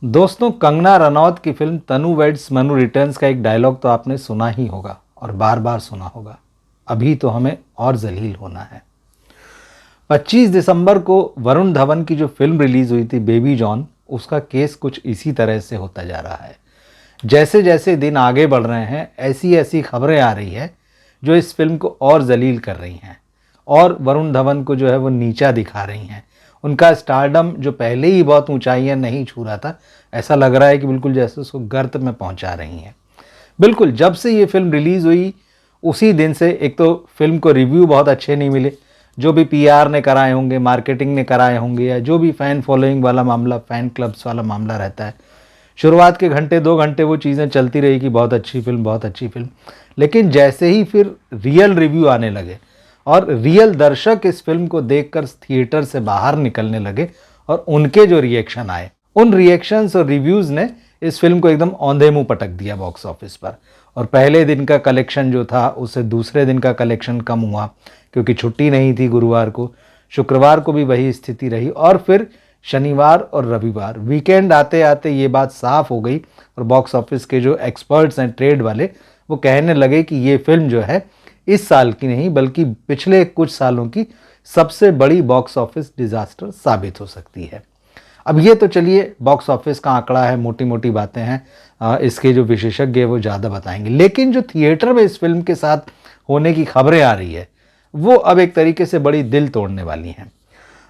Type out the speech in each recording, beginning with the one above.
दोस्तों, कंगना रनौत की फिल्म तनु weds Manu returns का एक डायलॉग तो आपने सुना ही होगा और बार बार सुना होगा। अभी तो हमें और जलील होना है। 25 दिसंबर को वरुण धवन की जो फिल्म रिलीज हुई थी बेबी जॉन, उसका केस कुछ इसी तरह से होता जा रहा है। जैसे जैसे दिन आगे बढ़ रहे हैं ऐसी ऐसी खबरें आ रही है जो इस फिल्म को और जलील कर रही हैं और वरुण धवन को जो है वो नीचा दिखा रही हैं। उनका स्टारडम जो पहले ही बहुत ऊंचाइयां नहीं छू रहा था, ऐसा लग रहा है कि बिल्कुल जैसे उसको गर्त में पहुंचा रही हैं। बिल्कुल जब से ये फिल्म रिलीज़ हुई उसी दिन से एक तो फिल्म को रिव्यू बहुत अच्छे नहीं मिले। जो भी पीआर ने कराए होंगे, मार्केटिंग ने कराए होंगे, या जो भी फ़ैन फॉलोइंग वाला मामला, फ़ैन क्लब्स वाला मामला रहता है, शुरुआत के घंटे 2 घंटे वो चीज़ें चलती रही कि बहुत अच्छी फिल्म, बहुत अच्छी फिल्म। लेकिन जैसे ही फिर रियल रिव्यू आने लगे और रियल दर्शक इस फिल्म को देखकर थिएटर से बाहर निकलने लगे और उनके जो रिएक्शन आए, उन रिएक्शंस और रिव्यूज़ ने इस फिल्म को एकदम औंधे मुंह पटक दिया बॉक्स ऑफिस पर। और पहले दिन का कलेक्शन जो था उससे दूसरे दिन का कलेक्शन कम हुआ, क्योंकि छुट्टी नहीं थी गुरुवार को। शुक्रवार को भी वही स्थिति रही और फिर शनिवार और रविवार, वीकेंड आते आते ये बात साफ हो गई और बॉक्स ऑफिस के जो एक्सपर्ट्स हैं, ट्रेड वाले, वो कहने लगे कि ये फिल्म जो है इस साल की नहीं बल्कि पिछले कुछ सालों की सबसे बड़ी बॉक्स ऑफिस डिजास्टर साबित हो सकती है। अब ये तो चलिए बॉक्स ऑफिस का आंकड़ा है, मोटी मोटी बातें हैं, इसके जो विशेषज्ञ हैं वो ज़्यादा बताएंगे। लेकिन जो थिएटर में इस फिल्म के साथ होने की खबरें आ रही है वो अब एक तरीके से बड़ी दिल तोड़ने वाली हैं।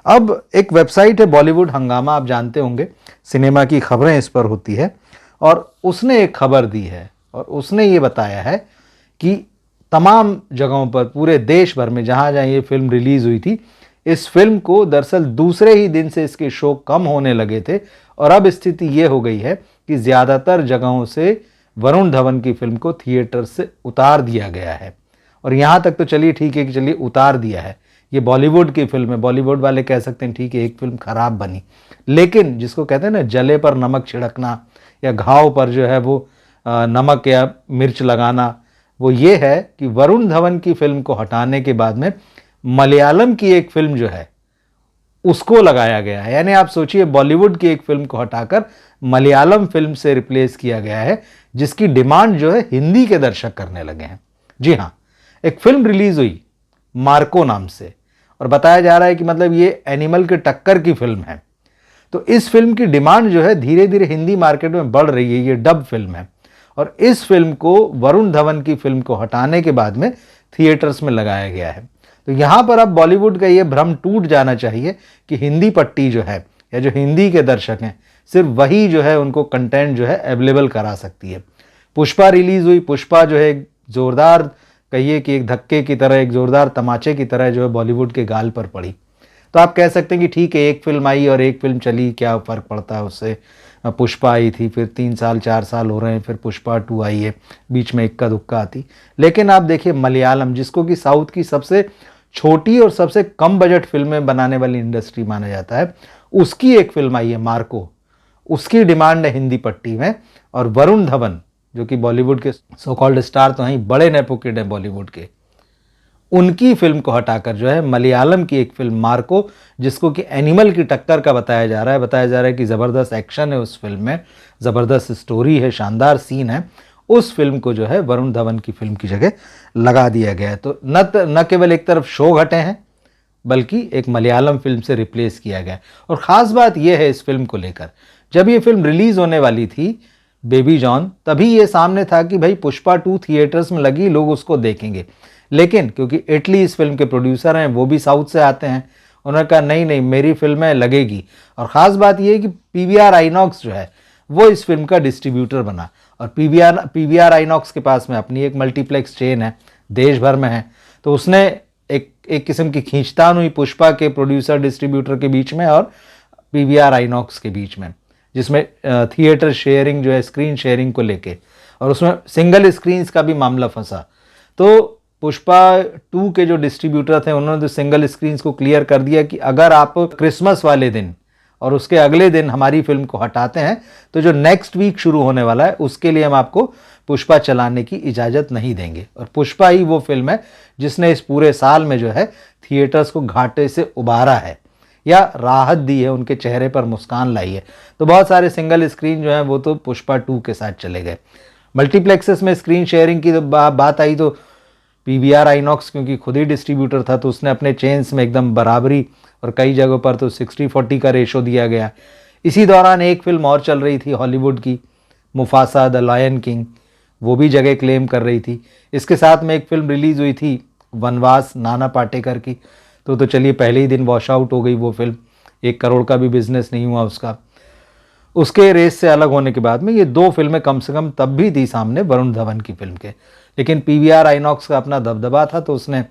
अब एक वेबसाइट है बॉलीवुड हंगामा, आप जानते होंगे, सिनेमा की खबरें इस पर होती है, और उसने एक खबर दी है और उसने ये बताया है कि तमाम जगहों पर, पूरे देश भर में जहाँ जहाँ ये फिल्म रिलीज़ हुई थी, इस फिल्म को दरअसल दूसरे ही दिन से इसके शो कम होने लगे थे और अब स्थिति ये हो गई है कि ज़्यादातर जगहों से वरुण धवन की फिल्म को थिएटर से उतार दिया गया है। और यहाँ तक तो चलिए ठीक है कि चलिए उतार दिया है, ये बॉलीवुड की फिल्म है, बॉलीवुड वाले कह सकते हैं ठीक है एक फिल्म खराब बनी, लेकिन जिसको कहते हैं ना जले पर नमक छिड़कना या घाव पर जो है वो नमक या मिर्च लगाना, वो ये है कि वरुण धवन की फिल्म को हटाने के बाद में मलयालम की एक फिल्म जो है उसको लगाया गया है। यानी आप सोचिए, बॉलीवुड की एक फिल्म को हटाकर मलयालम फिल्म से रिप्लेस किया गया है, जिसकी डिमांड जो है हिंदी के दर्शक करने लगे हैं। जी हाँ, एक फिल्म रिलीज हुई मार्को नाम से और बताया जा रहा है कि मतलब ये एनिमल के टक्कर की फिल्म है। तो इस फिल्म की डिमांड जो है धीरे धीरे हिंदी मार्केट में बढ़ रही है। ये डब फिल्म है और इस फिल्म को वरुण धवन की फिल्म को हटाने के बाद में थिएटर्स में लगाया गया है। तो यहाँ पर अब बॉलीवुड का ये भ्रम टूट जाना चाहिए कि हिंदी पट्टी जो है या जो हिंदी के दर्शक हैं सिर्फ वही जो है उनको कंटेंट जो है अवेलेबल करा सकती है। पुष्पा रिलीज हुई, पुष्पा जो है एक जोरदार, कहिए कि एक धक्के की तरह, एक जोरदार तमाचे की तरह जो है बॉलीवुड के गाल पर पड़ी। तो आप कह सकते हैं कि ठीक है, एक फिल्म आई और एक फिल्म चली, क्या फ़र्क पड़ता है उससे। पुष्पा आई थी, फिर 3 साल 4 साल हो रहे हैं, फिर पुष्पा 2 आई है, बीच में इक्का दुक्का आती। लेकिन आप देखिए मलयालम, जिसको कि साउथ की सबसे छोटी और सबसे कम बजट फिल्में बनाने वाली इंडस्ट्री माना जाता है, उसकी एक फिल्म आई है मार्को, उसकी डिमांड है हिंदी पट्टी में। और वरुण धवन जो कि बॉलीवुड के सो कॉल्ड स्टार तो हैं, बड़े नेपोकिड हैं बॉलीवुड के, उनकी फिल्म को हटाकर जो है मलयालम की एक फिल्म मार्को, जिसको कि एनिमल की टक्कर का बताया जा रहा है कि ज़बरदस्त एक्शन है उस फिल्म में, ज़बरदस्त स्टोरी है, शानदार सीन है, उस फिल्म को जो है वरुण धवन की फिल्म की जगह लगा दिया गया है। तो न केवल एक तरफ शो घटे हैं बल्कि एक मलयालम फिल्म से रिप्लेस किया गया। और ख़ास बात यह है इस फिल्म को लेकर, जब ये फिल्म रिलीज़ होने वाली थी बेबी जॉन, तभी ये सामने था कि भाई पुष्पा 2 थिएटर्स में लगी, लोग उसको देखेंगे। लेकिन क्योंकि इटली इस फिल्म के प्रोड्यूसर हैं, वो भी साउथ से आते हैं, उन्होंने कहा नहीं नहीं मेरी फिल्में लगेगी। और ख़ास बात ये है कि पीवीआर आइनॉक्स जो है वो इस फिल्म का डिस्ट्रीब्यूटर बना और पीवीआर आइनॉक्स के पास में अपनी एक मल्टीप्लेक्स चेन है, देश भर में है। तो उसने एक किस्म की खींचतान हुई पुष्पा के प्रोड्यूसर डिस्ट्रीब्यूटर के बीच में और पीवीआर आइनॉक्स के बीच में, जिसमें थिएटर शेयरिंग जो है, स्क्रीन शेयरिंग को लेके, और उसमें सिंगल स्क्रीन्स का भी मामला फंसा। तो पुष्पा 2 के जो डिस्ट्रीब्यूटर थे उन्होंने तो सिंगल स्क्रीन्स को क्लियर कर दिया कि अगर आप क्रिसमस वाले दिन और उसके अगले दिन हमारी फिल्म को हटाते हैं तो जो नेक्स्ट वीक शुरू होने वाला है उसके लिए हम आपको पुष्पा चलाने की इजाज़त नहीं देंगे। और पुष्पा ही वो फिल्म है जिसने इस पूरे साल में जो है थिएटर्स को घाटे से उबारा है। या राहत दी है, उनके चेहरे पर मुस्कान लाई है। तो बहुत सारे सिंगल स्क्रीन जो हैं वो तो पुष्पा 2 के साथ चले गए। मल्टीप्लेक्सेस में स्क्रीन शेयरिंग की बात आई तो पीवीआर आइनॉक्स क्योंकि खुद ही डिस्ट्रीब्यूटर था तो उसने अपने चेन्स में एकदम बराबरी और कई जगहों पर तो 60-40 का रेशो दिया गया। इसी दौरान एक फिल्म और चल रही थी हॉलीवुड की, मुफासा द लायन किंग, वो भी जगह क्लेम कर रही थी। इसके साथ में एक फिल्म रिलीज़ हुई थी वनवास नाना पाटेकर की, तो चलिए पहले ही दिन वॉश आउट हो गई वो फिल्म, 1 करोड़ का भी बिजनेस नहीं हुआ उसका। उसके रेस से अलग होने के बाद में ये 2 फिल्में कम से कम तब भी थी सामने वरुण धवन की फिल्म के, लेकिन पीवीआर आइनॉक्स का अपना दबदबा था तो उसने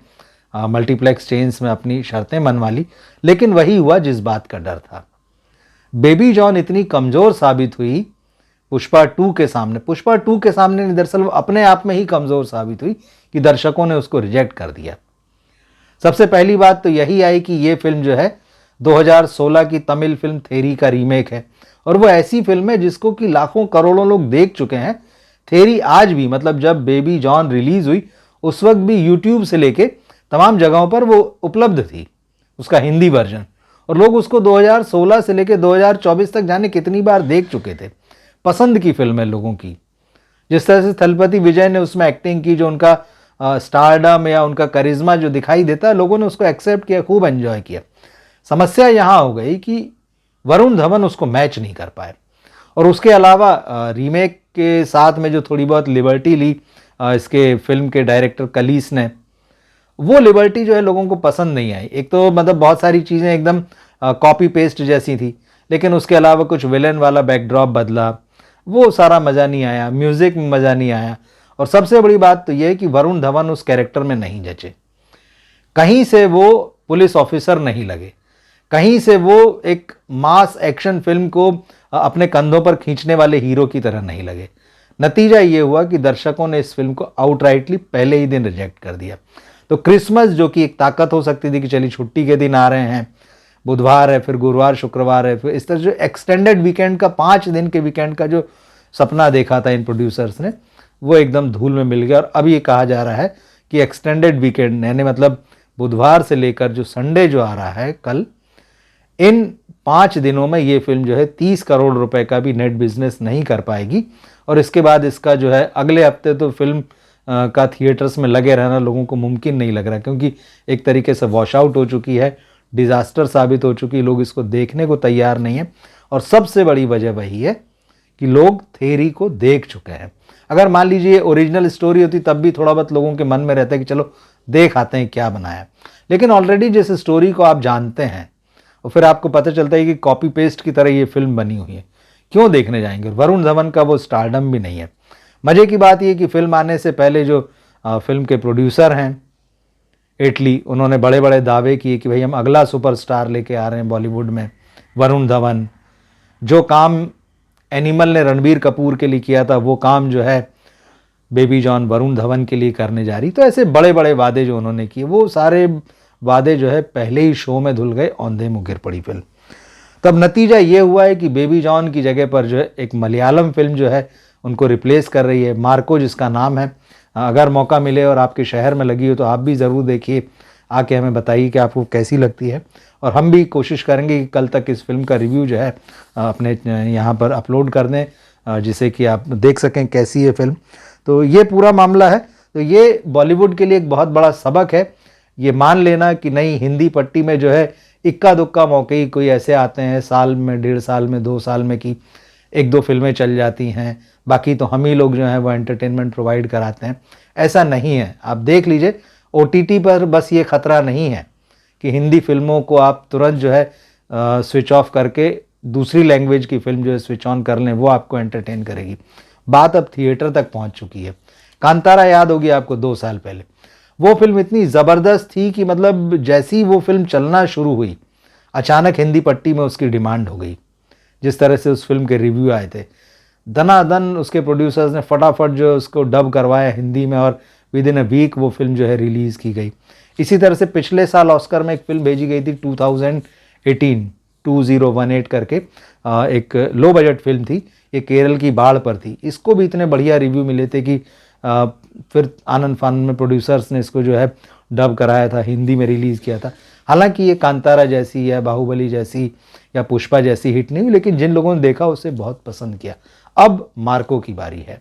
मल्टीप्लेक्स चेन्स में अपनी शर्तें मनवा ली, लेकिन वही हुआ जिस बात का डर था। बेबी जॉन इतनी कमज़ोर साबित हुई पुष्पा 2 के सामने, पुष्पा 2 के सामने दरअसल वो अपने आप में ही कमज़ोर साबित हुई कि दर्शकों ने उसको रिजेक्ट कर दिया। सबसे पहली बात तो यही आई कि ये फिल्म जो है 2016 की तमिल फिल्म थेरी का रीमेक है और वो ऐसी फिल्म है जिसको कि लाखों करोड़ों लोग देख चुके हैं। थेरी आज भी, मतलब जब बेबी जॉन रिलीज हुई उस वक्त भी यूट्यूब से लेके तमाम जगहों पर वो उपलब्ध थी, उसका हिंदी वर्जन, और लोग उसको 2016 से लेके 2024 तक जाने कितनी बार देख चुके थे। पसंद की फिल्म है लोगों की। जिस तरह से थलपति विजय ने उसमें एक्टिंग की, जो उनका स्टारडम या उनका करिश्मा जो दिखाई देता है, लोगों ने उसको एक्सेप्ट किया, खूब एंजॉय किया। समस्या यहाँ हो गई कि वरुण धवन उसको मैच नहीं कर पाए, और उसके अलावा रीमेक के साथ में जो थोड़ी बहुत लिबर्टी ली इसके फिल्म के डायरेक्टर कलीस ने, वो लिबर्टी जो है लोगों को पसंद नहीं आई। एक तो मतलब बहुत सारी चीज़ें एकदम कॉपी पेस्ट जैसी थी, लेकिन उसके अलावा कुछ विलेन वाला बैकड्रॉप बदला, वो सारा मज़ा नहीं आया, म्यूज़िक में मज़ा नहीं आया, और सबसे बड़ी बात तो यह है कि वरुण धवन उस कैरेक्टर में नहीं जचे। कहीं से वो पुलिस ऑफिसर नहीं लगे, कहीं से वो एक मास एक्शन फिल्म को अपने कंधों पर खींचने वाले हीरो की तरह नहीं लगे। नतीजा ये हुआ कि दर्शकों ने इस फिल्म को आउटराइटली पहले ही दिन रिजेक्ट कर दिया। तो क्रिसमस जो कि एक ताकत हो सकती थी कि चलिए छुट्टी के दिन आ रहे हैं, बुधवार है, फिर गुरुवार शुक्रवार है, फिर इस तरह जो एक्सटेंडेड वीकेंड का 5 दिन के वीकेंड का जो सपना देखा था इन प्रोड्यूसर्स ने, वो एकदम धूल में मिल गया। और अब ये कहा जा रहा है कि एक्सटेंडेड वीकेंड यानी मतलब बुधवार से लेकर जो संडे जो आ रहा है कल, इन 5 दिनों में ये फिल्म जो है 30 करोड़ रुपए का भी नेट बिजनेस नहीं कर पाएगी। और इसके बाद इसका जो है अगले हफ्ते तो फिल्म का थिएटर्स में लगे रहना लोगों को मुमकिन नहीं लग रहा, क्योंकि एक तरीके से वॉश आउट हो चुकी है, डिज़ास्टर साबित हो चुकी, लोग इसको देखने को तैयार नहीं है। और सबसे बड़ी वजह वही है कि लोग थेरी को देख चुके हैं। अगर मान लीजिए ओरिजिनल स्टोरी होती तब भी थोड़ा बहुत लोगों के मन में रहता है कि चलो देख आते हैं क्या बनाया, लेकिन ऑलरेडी जिस स्टोरी को आप जानते हैं और फिर आपको पता चलता है कि कॉपी पेस्ट की तरह ये फिल्म बनी हुई है, क्यों देखने जाएंगे। वरुण धवन का वो स्टारडम भी नहीं है। मज़े की बात ये कि फिल्म आने से पहले जो फिल्म के प्रोड्यूसर हैं इटली, उन्होंने बड़े बड़े दावे किए कि भाई हम अगला सुपरस्टार लेके आ रहे हैं बॉलीवुड में, वरुण धवन। जो काम एनिमल ने रणबीर कपूर के लिए किया था वो काम जो है बेबी जॉन वरुण धवन के लिए करने जा रही। तो ऐसे बड़े बड़े वादे जो उन्होंने किए, वो सारे वादे जो है पहले ही शो में धुल गए, औंधे मुँह गिर पड़ी फिल्म। तब नतीजा ये हुआ है कि बेबी जॉन की जगह पर जो है एक मलयालम फिल्म जो है उनको रिप्लेस कर रही है, मार्को जिसका नाम है। अगर मौका मिले और आपके शहर में लगी हो तो आप भी ज़रूर देखिए, आके हमें बताइए कि आपको कैसी लगती है, और हम भी कोशिश करेंगे कि कल तक इस फिल्म का रिव्यू जो है अपने यहाँ पर अपलोड कर दें, जिसे कि आप देख सकें कैसी है फिल्म। तो ये पूरा मामला है। तो ये बॉलीवुड के लिए एक बहुत बड़ा सबक है, ये मान लेना कि नहीं, हिंदी पट्टी में जो है इक्का दुक्का मौके ही कोई ऐसे आते हैं, साल में, 1.5 साल में, 2 साल में कि 1-2 फिल्में चल जाती हैं, बाकी तो हम ही लोग जो हैं वो एंटरटेनमेंट प्रोवाइड कराते हैं। ऐसा नहीं है। आप देख लीजिए OTT पर बस ये ख़तरा नहीं है कि हिंदी फिल्मों को आप तुरंत जो है स्विच ऑफ करके दूसरी लैंग्वेज की फिल्म जो है स्विच ऑन कर लें, वो आपको एंटरटेन करेगी। बात अब थिएटर तक पहुंच चुकी है। कांतारा याद होगी आपको 2 साल पहले, वो फिल्म इतनी ज़बरदस्त थी कि मतलब जैसी वो फिल्म चलना शुरू हुई अचानक हिंदी पट्टी में उसकी डिमांड हो गई। जिस तरह से उस फिल्म के रिव्यू आए थे, दनादन उसके प्रोड्यूसर्स ने फटाफट जो उसको डब करवाया हिंदी में, और विद इन अ वीक वो फिल्म जो है रिलीज़ की गई। इसी तरह से पिछले साल ऑस्कर में एक फिल्म भेजी गई थी 2018 करके, एक लो बजट फिल्म थी, ये केरल की बाढ़ पर थी। इसको भी इतने बढ़िया रिव्यू मिले थे कि फिर आनंद फानंद में प्रोड्यूसर्स ने इसको जो है डब कराया था, हिंदी में रिलीज़ किया था। हालांकि ये कांतारा जैसी या बाहुबली जैसी या पुष्पा जैसी हिट नहीं हुई, लेकिन जिन लोगों ने देखा उसे बहुत पसंद किया। अब मार्को की बारी है।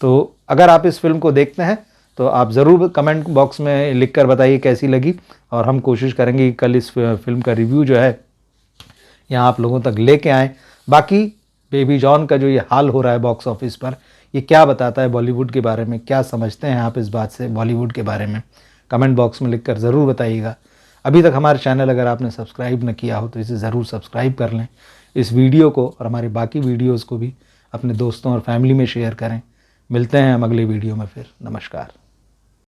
तो अगर आप इस फिल्म को देखते हैं तो आप ज़रूर कमेंट बॉक्स में लिख कर बताइए कैसी लगी, और हम कोशिश करेंगे कि कल इस फिल्म का रिव्यू जो है यहाँ आप लोगों तक लेके आएँ। बाकी बेबी जॉन का जो ये हाल हो रहा है बॉक्स ऑफिस पर, ये क्या बताता है बॉलीवुड के बारे में, क्या समझते हैं आप इस बात से बॉलीवुड के बारे में, कमेंट बॉक्स में लिखकर ज़रूर बताइएगा। अभी तक हमारे चैनल अगर आपने सब्सक्राइब न किया हो तो इसे ज़रूर सब्सक्राइब कर लें। इस वीडियो को और हमारे बाकी वीडियोज़ को भी अपने दोस्तों और फैमिली में शेयर करें। मिलते हैं हम अगले वीडियो में फिर। नमस्कार।